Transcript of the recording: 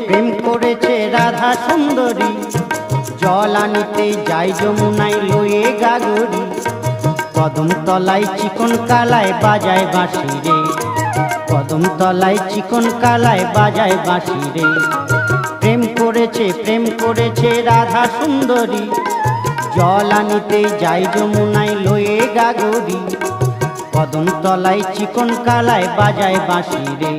প্রেম করেছে রাধা সুন্দরী, জল আনিতে যাই যমুনায় লয়ে গাগরি। কদম তলায় চিকন কালায় বাজায় বাঁশি রে, কদম তলায় চিকন কালায় বাজায় বাঁশি রে। প্রেম করেছে রাধা সুন্দরী, জল আনিতে যাই যমুনায় লয়ে গাগরি। কদম তলায় চিকন কালায় বাজায় বাঁশি রে।